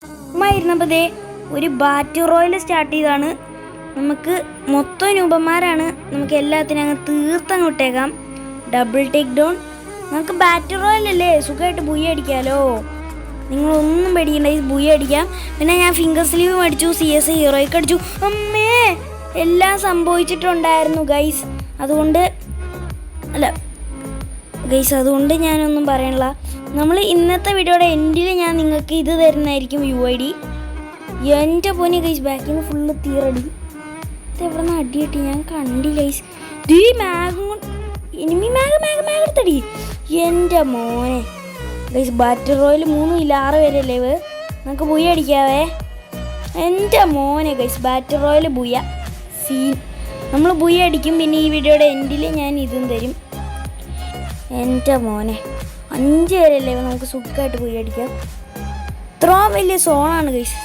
ഇരുന്നപ്പോൾ ദേ ഒരു bat royal start ചെയ്താണ്. നമുക്ക് മൊത്തം രൂപന്മാരാണ്. നമുക്ക് എല്ലാത്തിനും അങ്ങ് തീർത്തങ്ങ് വിട്ടേക്കാം. Double take down. നമുക്ക് ബാറ്റ് റോയൽ അല്ലേ, സുഖമായിട്ട് ബുയ്യ അടിക്കാമല്ലോ. നിങ്ങളൊന്നും പേടിക്കണ്ട, ഈ ബുയ്യ അടിക്കാം. പിന്നെ ഞാൻ ഫിംഗർ സ്ലീവ് അടിച്ചു, CS ഹീറോയ്ക്ക് അടിച്ചു. അമ്മേ, എല്ലാം സംഭവിച്ചിട്ടുണ്ടായിരുന്നു ഗൈസ്. അതുകൊണ്ട് ഞാനൊന്നും പറയണില്ല. നമ്മൾ ഇന്നത്തെ വീഡിയോയുടെ എൻഡിൽ ഞാൻ നിങ്ങൾക്ക് ഇത് തരുന്നതായിരിക്കും UID. എൻ്റെ പൊന്നെ ഗൈസ്, ബാക്കിൽ നിന്ന് ഫുള്ള് തീറടി. ഇതെവിടെ നിന്ന് അടി കിട്ടി ഞാൻ കണ്ടില്ല ഗൈസ്. ഈ മാഗും ഇനിമി മാഗ് എടുത്തടി. എൻ്റെ മോനെ ഗൈസ്, ബാറ്റർ റോയിൽ 3 ഇല്ല 6 പേരല്ലേ ഇവ്. നമുക്ക് ബുയ്യ അടിക്കാവേ. എൻ്റെ മോനെ ഗൈസ്, ബാറ്റർ റോയിൽ ബുയ്യ സീൻ. നമ്മൾ ബുയ്യ അടിക്കും. പിന്നെ ഈ വീഡിയോയുടെ എൻഡിൽ ഞാൻ ഇതും തരും. എൻ്റെ മോനെ 5 പേരല്ലേ നമുക്ക് സുഖമായിട്ട് ബുയ്യ അടിക്കാം. ഇത്ര വലിയ സോണാണ് ഗൈസ്.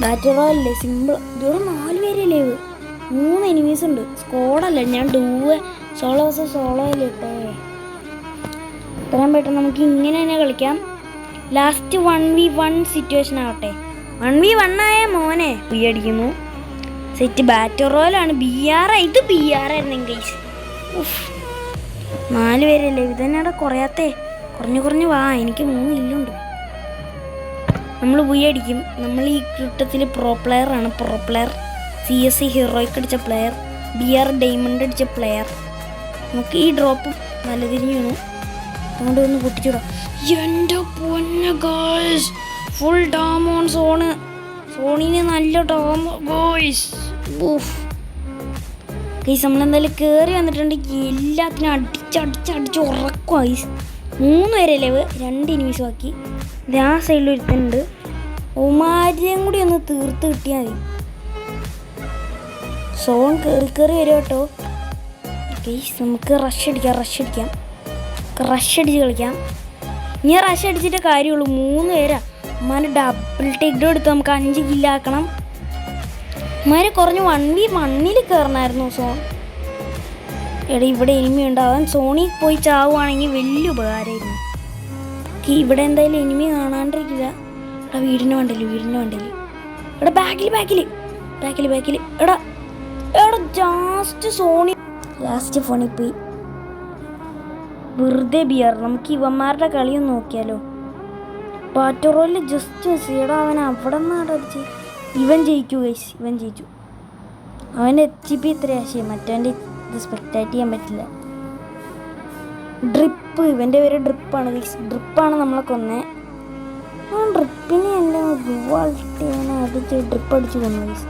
ബാറ്റർ റോയല്ലേ സിമ്പിൾ. ഇതോടെ 4 പേരല്ലേ ഇവ്. 3 എനിമീസ് ഉണ്ട്. സ്ക്വാഡല്ല, ഞാൻ സോളോ വേഴ്സസ് സോളോ അല്ലേ ഇട്ടേ. ഇത്രയും പെട്ടെന്ന് നമുക്ക് ഇങ്ങനെ തന്നെ കളിക്കാം. ലാസ്റ്റ് 1v1 സിറ്റുവേഷൻ ആവട്ടെ. 1v1 ആയ മോനെ ബുയ്യ അടിക്കുന്നു. സെറ്റ് ബാറ്റർ റോയലാണ്. BR ഇത് BR ആയിരുന്നു ഗൈസ്. 4 പേരല്ലേ ഇതന്നെയുടെ കുറയാത്തേ. കുറഞ്ഞു വാ, എനിക്ക് 3 ഇല്ലുണ്ട്. നമ്മൾ ബുയ്യ അടിക്കും. നമ്മൾ ഈ ക്രിട്ടത്തിൽ പ്രോ പ്ലെയർ ആണ്. പ്രോ പ്ലെയർ, CS ഹീറോയ്ക്ക് അടിച്ച പ്ലെയർ, BR ഡയമണ്ട് അടിച്ച പ്ലെയർ. നമുക്ക് ഈ ഡ്രോപ്പ് നല്ല തിരിഞ്ഞു വീണു. അതുകൊണ്ട് ഒന്ന് പൊട്ടിച്ചിടാം. എൻ്റെ പൊന്ന ഗോയ്സ്, ഫുൾ ഡാം ഓൺ സോണിന് നല്ല ഡാം ഗോയ്സ്. ഗൈസ്, നമ്മളെന്തായാലും കയറി വന്നിട്ടുണ്ട്. എല്ലാത്തിനും അടിച്ച് ഉറക്കും ഗൈസ്. 3 പേരല്ലേ 2 എനിമീസ് ബാക്കി. ഇത് ആ സൈഡിൽ ഒരുത്തുണ്ട്. ഒമാരെയും കൂടി ഒന്ന് തീർത്ത് കിട്ടിയാൽ മതി. സോൺ കയറി വരും കേട്ടോ ഗൈസ്. നമുക്ക് റഷ് അടിച്ച് കളിക്കാം. ഇനി റഷ് അടിച്ചിട്ട് കാര്യമുള്ളൂ. 3 പേരാ. അമ്മാരെ ഡബിൾ ടേക്ക് ഡൗൺ എടുത്ത് നമുക്ക് 5 കില്ലാക്കണം. അമ്മാരെ കുറഞ്ഞ് 1v1 കയറണമായിരുന്നു സോൺ. ഇവിടെ എനിമി ഉണ്ടാവാൻ സോണിൽ പോയി ചാവുകയാണെങ്കിൽ വലിയ ഉപകാരമായിരുന്നു. ഇവിടെ എന്തായാലും എനിമി കാണാണ്ടിരിക്കില്ല. ഇവിടെ വീടിൻ്റെ വണ്ടിയിൽ ഇവിടെ ബാക്കിൽ എടാ ലാസ്റ്റ് ഫോണിൽ പോയി വെറുതെ BR. നമുക്ക് ഇവന്മാരുടെ കളിയൊന്ന് നോക്കിയാലോ. ബാറ്ററോയിൽ ജസ്റ്റ് മിസ് ചെയ്യടാ. അവൻ അവിടെ നിന്നാണ് അടിച്ച്. ഇവൻ ജയിച്ചു ഗൈസ്, ഇവൻ ജയിച്ചു. അവൻ്റെ HP ഇത്ര ആശയം. മറ്റവൻ്റെ ഇത് സ്പെക്ടാറ്റ് ചെയ്യാൻ പറ്റില്ല. ഡ്രിപ്പ്, ഇവൻ്റെ പേര് ഡ്രിപ്പാണ് ഗൈസ്. ഡ്രിപ്പാണ് നമ്മളെ കൊന്നേ. ആ ഡ്രിപ്പിനെ എല്ലാം അടിച്ച് ഡ്രിപ്പ് അടിച്ച് കൊന്നു ഗൈസ്.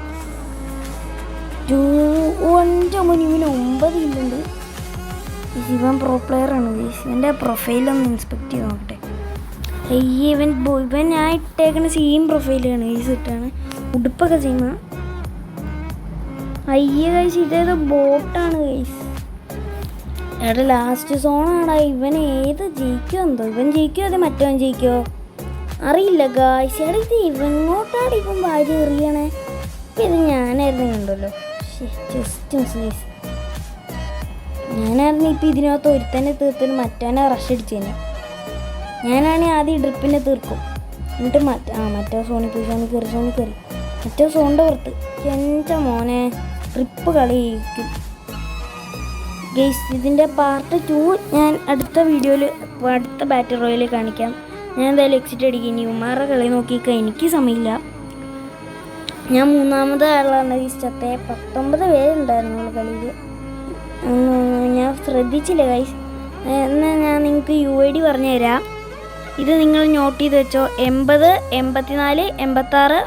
5 ഇവന് 9 ഇല്ലുണ്ട്. ഇവൻ പ്രോ പ്ലെയറാണ് ഗൈസ്. ഇവൻ്റെ പ്രൊഫൈലൊന്ന് ഇൻസ്പെക്ട് ചെയ്ത് നോക്കട്ടെ. ഇവൻ ഞാൻ ഇട്ടേക്കണ സെയിം പ്രൊഫൈലാണ് ഗൈസ്. ഇട്ടാണ് ഉടുപ്പൊക്കെ ചെയ്യുന്ന. ഗൈസ്, ഇതേത് ബോട്ടാണ് ഗൈസ്. എടാ ലാസ്റ്റ് സോണാടാ. ഇവൻ ഏത് ജയിക്കുമോ എന്തോ. ഇവൻ ജയിക്കുമോ അതെ മറ്റവൻ ജയിക്കുമോ അറിയില്ല ഗൈസ്. എടാ ഇത് ഇവങ്ങോട്ടാണ് ഇപ്പം ഭാര്യ എറിയണേ. ഇത് ഞാനായിരുന്നു കണ്ടല്ലോ. Just miss guys. ഞാനായിരുന്നു ഇപ്പം ഇതിനകത്ത് ഒരുത്തന്നെ തീർത്തിന് മറ്റവനെ റഷ് അടിച്ചേനെ. ഞാനാണെങ്കിൽ ആദ്യം ഡ്രിപ്പിനെ തീർക്കും. എന്നിട്ട് മറ്റേ സോണിൽ കയറി മറ്റേ സോണിൻ്റെ പുറത്ത്. എൻ്റെ മോനെ ട്രിപ്പ് കളിക്കും ഗൈസ്. ഇതിൻ്റെ പാർട്ട് 2 ഞാൻ അടുത്ത വീഡിയോയിൽ അടുത്ത ബാറ്റർ റോയിൽ കാണിക്കാം. ഞാൻ എന്തായാലും എക്സിറ്റ് അടിക്കും. ഇനി ഉമ്മാരുടെ കളി നോക്കിക്കാൻ എനിക്ക് സമയമില്ല. ഞാൻ 3ാമത് ആളാണ് ഈ ചത്തേ. 19 പേരുണ്ടായിരുന്നു കളിയിൽ. ഞാൻ ശ്രദ്ധിച്ചില്ല ഗൈസ്. എന്നാൽ ഞാൻ നിങ്ങൾക്ക് UID പറഞ്ഞു തരാം. ഇത് നിങ്ങൾ നോട്ട് ചെയ്ത് വെച്ചോ. 80 84 86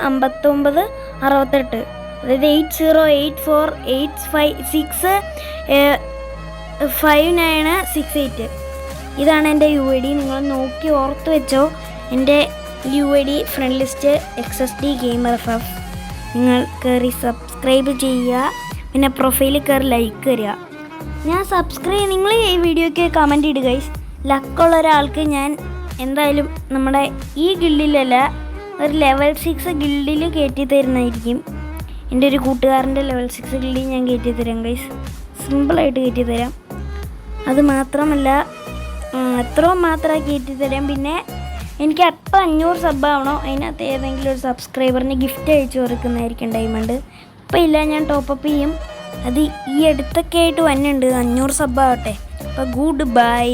59 68. അതായത് 8084865968. ഇതാണ് എൻ്റെ UID. നിങ്ങൾ നോക്കി ഓർത്ത് വെച്ചോ. എൻ്റെ UID front list XSD gamer FF. നിങ്ങൾ കയറി സബ്സ്ക്രൈബ് ചെയ്യുക. പിന്നെ പ്രൊഫൈലിൽ കയറി ലൈക്ക് തരിക. ഞാൻ നിങ്ങൾ ഈ വീഡിയോയ്ക്ക് കമൻറ്റ് ഇടുക ഗൈസ്. ലക്കുള്ള ഒരാൾക്ക് ഞാൻ എന്തായാലും നമ്മുടെ ഈ ഗിൽഡിലല്ല, ഒരു ലെവൽ 6 ഗിൽഡിൽ കയറ്റി തരുന്നതായിരിക്കും. എൻ്റെ ഒരു കൂട്ടുകാരൻ്റെ ലെവൽ 6 ഗിൽഡിൽ ഞാൻ കയറ്റി തരാം ഗൈസ്. സിമ്പിളായിട്ട് കയറ്റി തരാം. അത് മാത്രമല്ല, അത്രയും മാത്രമേ കയറ്റി തരാം. പിന്നെ എനിക്ക് അപ്പോൾ 500 സബ് ആവണോ അതിനകത്ത് ഏതെങ്കിലും ഒരു സബ്സ്ക്രൈബറിന് ഗിഫ്റ്റ് അയച്ചു കൊടുക്കുന്നതായിരിക്കും ഡയമണ്ട്. ഇപ്പോൾ ഇല്ല, ഞാൻ ടോപ്പപ്പ് ചെയ്യും. അത് ഈ അടുത്തൊക്കെ ആയിട്ട് വന്നിട്ടുണ്ട്. 500 സബ് ആവട്ടെ. അപ്പോൾ ഗുഡ് ബൈ.